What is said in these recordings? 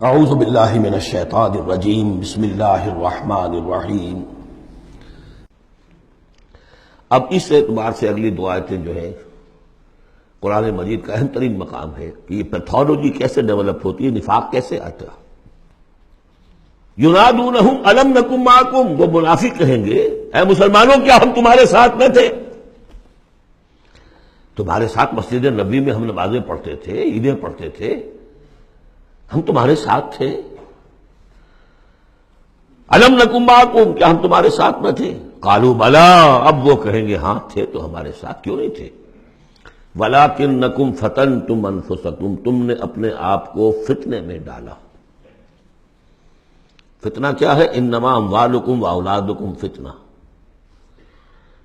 اعوذ باللہ من الشیطان الرجیم بسم اللہ الرحمن الرحیم۔ اب اس اعتبار سے اگلی دو آیتیں جو ہیں قرآن مجید کا اہم ترین مقام ہے کہ یہ پیتھولوجی کیسے ڈیولپ ہوتی ہے، نفاق کیسے آتا ہے۔ ینادونہم الم نکن معکم، وہ منافق کہیں گے اے مسلمانوں کیا ہم تمہارے ساتھ نہ تھے؟ تمہارے ساتھ مسجد نبوی میں ہم نمازیں پڑھتے تھے، عیدیں پڑھتے تھے، ہم تمہارے ساتھ تھے۔ الم نکن معکم، کیا ہم تمہارے ساتھ نہ تھے؟ قالوا بلا، اب وہ کہیں گے ہاں تھے تو ہمارے ساتھ کیوں نہیں تھے؟ ولکنکم فتنتم انفسکم، تم نے اپنے آپ کو فتنے میں ڈالا۔ فتنہ کیا ہے؟ انما اموالکم واولادکم فتنہ،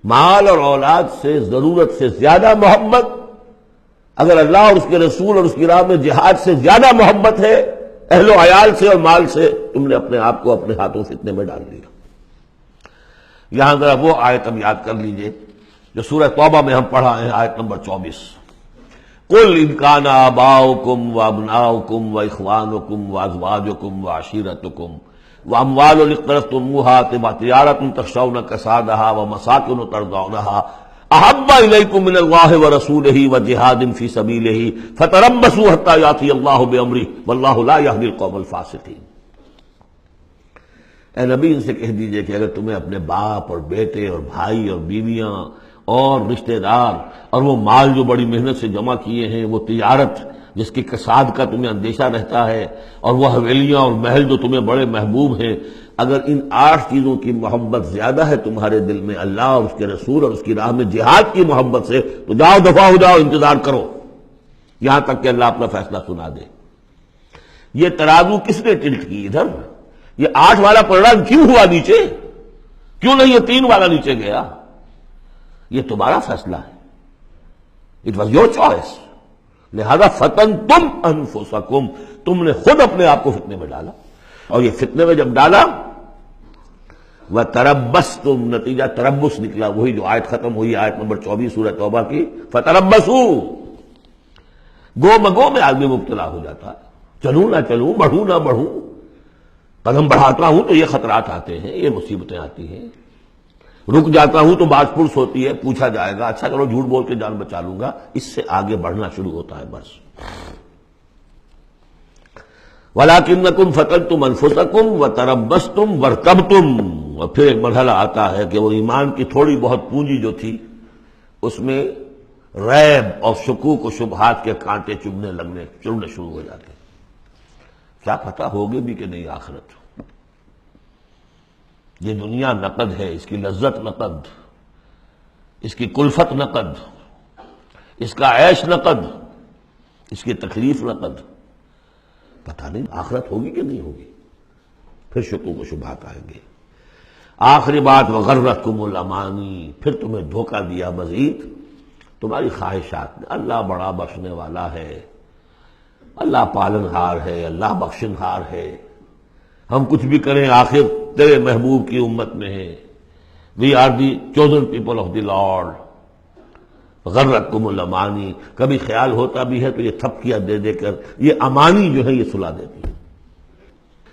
مال اور اولاد سے ضرورت سے زیادہ محبت، اگر اللہ اور اس کے رسول اور اس کی راہ میں جہاد سے زیادہ محبت ہے اہل و عیال سے اور مال سے، تم نے اپنے آپ کو اپنے ہاتھوں فتنے میں ڈال دیا۔ یہاں ذرا وہ آیت اب یاد کر لیجئے جو سورہ توبہ میں ہم پڑھا ہے، آیت نمبر 24۔ قل ان کان آباؤکم وابناؤکم واخوانکم وازواجکم وعشیرتکم واموال اقترفتموها وتجارۃ تخشون کسادها ومساکن ترضونها احب الیکم من اللہ ورسولہ وجہاد فی سبیلہ فتربصوا حتی یأتی اللہ بامرہ واللہ لا یہدی القوم الفاسقین۔ اے نبی ان سے کہہ دیجئے کہ اگر تمہیں اپنے باپ اور بیٹے اور بھائی اور بیویاں اور رشتہ دار اور وہ مال جو بڑی محنت سے جمع کیے ہیں، وہ تجارت جس کی کساد کا تمہیں اندیشہ رہتا ہے، اور وہ حویلیاں اور محل جو تمہیں بڑے محبوب ہیں، اگر ان 8 چیزوں کی محبت زیادہ ہے تمہارے دل میں اللہ اور اس کے رسول اور اس کی راہ میں جہاد کی محبت سے، تو جاؤ دفع ہو جاؤ، انتظار کرو یہاں تک کہ اللہ اپنا فیصلہ سنا دے۔ یہ ترازو کس نے ٹلٹ کی ادھر؟ یہ 8 والا پلڑا کیوں ہوا نیچے؟ کیوں نہیں یہ 3 والا نیچے گیا؟ یہ تمہارا فیصلہ ہے، اٹ واز یور چوائس، لہذا فتنتم انفسکم، تم نے خود اپنے آپ کو فتنے میں ڈالا، اور یہ فتنے میں جب ڈالا وتربصتم، نتیجہ تربص نکلا، وہی جو آیت ختم ہوئی آیت نمبر 24 سورہ توبہ کی، فتربصوا، گو مگو میں آدمی مبتلا ہو جاتا ہے، چلوں نہ چلوں، بڑھوں نہ بڑھوں، قدم بڑھاتا ہوں تو یہ خطرات آتے ہیں، یہ مصیبتیں آتی ہیں، رک جاتا ہوں تو باز پرس ہوتی ہے، پوچھا جائے گا، اچھا چلو جھوٹ بول کے جان بچا لوں گا، اس سے آگے بڑھنا شروع ہوتا ہے بس۔ وَلَٰكِنَّكُمْ فَتَنْتُمْ أَنفُسَكُمْ وَتَرَبَّصْتُمْ وَارْتَبْتُمْ، اور پھر ایک مرحلہ آتا ہے کہ وہ ایمان کی تھوڑی بہت پونجی جو تھی اس میں ریب اور شکوک و شبہات کے کانٹے چڑھنے شروع ہو جاتے ہیں۔ کیا پتہ ہوگی بھی کہ نہیں آخرت؟ یہ دنیا نقد ہے، اس کی لذت نقد، اس کی کلفت نقد، اس کا عیش نقد، اس کی تکلیف نقد، پتہ نہیں آخرت ہوگی کہ نہیں ہوگی۔ پھر شکوک و شبہات آئیں گے۔ آخری بات وغرتکم الامانی، پھر تمہیں دھوکہ دیا مزید تمہاری خواہشات نے۔ اللہ بڑا بخشنے والا ہے، اللہ پالنہار ہے، اللہ بخشنہار ہے، ہم کچھ بھی کریں آخر تیرے محبوب کی امت میں ہیں، we are the chosen people of the Lord. غرتکم الامانی، کبھی خیال ہوتا بھی ہے تو یہ تھپکیاں دے دے کر یہ امانی جو ہے یہ سلا دیتی ہے۔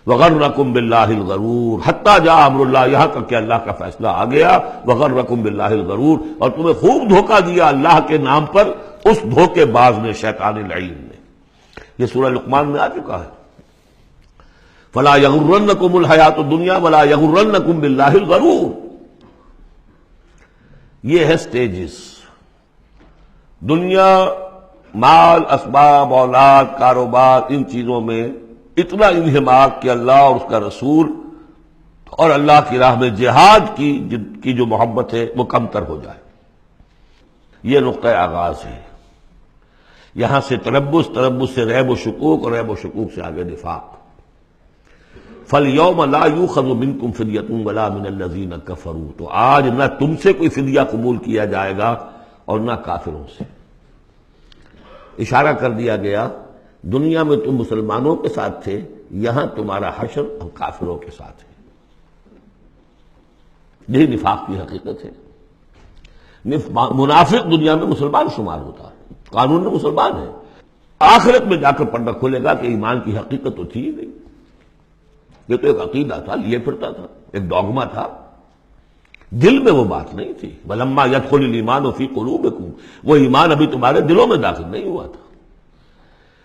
وغرکم باللہ الغرور حتی جاء امر اللہ، یہاں تک کہ اللہ کا فیصلہ آ گیا۔ وغرکم باللہ الغرور، اور تمہیں خوب دھوکہ دیا اللہ کے نام پر اس دھوکے باز نے، شیطان لعین نے۔ یہ سورہ لقمان میں آ چکا ہے۔ فلا یغرنکم الحیات الدنیا ولا یغرنکم باللہ الغرور۔ یہ ہے سٹیجز۔ دنیا، مال، اسباب، اولاد، کاروبار، ان چیزوں میں اتنا انہماک کہ اللہ اور اس کا رسول اور اللہ کی راہ میں جہاد کی جو محبت ہے وہ کم تر ہو جائے۔ یہ نقطہ آغاز ہے۔ یہاں سے تربص سے ریب و شکوک، اور ریب و شکوک سے آگے نفاق۔ فَالْيَوْمَ لَا يُؤْخَذُ مِنْكُمْ فِدْيَةٌ وَلَا مِنَ الَّذِينَ كَفَرُوا، تو آج نہ تم سے کوئی فدیہ قبول کیا جائے گا اور نہ کافروں سے۔ اشارہ کر دیا گیا دنیا میں تم مسلمانوں کے ساتھ تھے، یہاں تمہارا حشر ہم کافروں کے ساتھ ہے۔ یہی نفاق کی حقیقت ہے۔ منافق دنیا میں مسلمان شمار ہوتا ہے، قانون میں مسلمان ہے، آخرت میں جا کر پردہ کھلے گا کہ ایمان کی حقیقت تو تھی ہی نہیں، یہ تو ایک عقیدہ تھا، لیے پھرتا تھا، ایک ڈوگما تھا، دل میں وہ بات نہیں تھی۔ وَلَمَّا يَدْخُلِ الْإِيمَانُ فِي قُلُوبِكُمْ، وہ ایمان ابھی تمہارے دلوں میں داخل نہیں ہوا تھا۔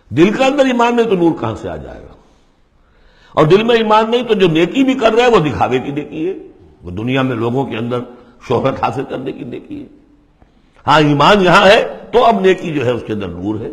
دل کے اندر ایمان نہیں تو نور کہاں سے آ جائے گا؟ اور دل میں ایمان نہیں تو جو نیکی بھی کر رہے ہیں وہ دکھاوے کی نیکی ہے، وہ دنیا میں لوگوں کے اندر شہرت حاصل کرنے کی نیکی ہے۔ ہاں ایمان یہاں ہے تو اب نیکی جو ہے اس کے اندر نور ہے۔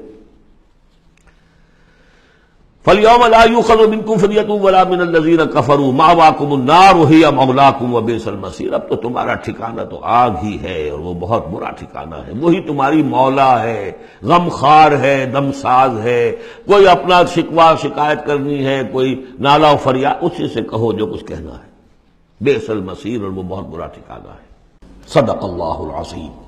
فَالْيَوْمَ لَا يُؤْخَذُ مِنْكُمْ فِدْيَةٌ وَلَا مِنَ الَّذِينَ كَفَرُوا مَأْوَاكُمُ النَّارُ وَهِيَ مَوْلَاكُمْ وَبِئْسَ الْمَصِيرُ۔ اب تو تمہارا ٹھکانہ تو آگ ہی ہے اور وہ بہت برا ٹھکانہ ہے، وہی تمہاری مولا ہے، غم خار ہے، دم ساز ہے۔ کوئی اپنا شکوہ شکایت کرنی ہے، کوئی نالا و فریاد، اسی سے کہو جو کچھ کہنا ہے۔ بئس المصیر، اور وہ بہت برا ٹھکانہ ہے۔ صدق اللہ العظیم۔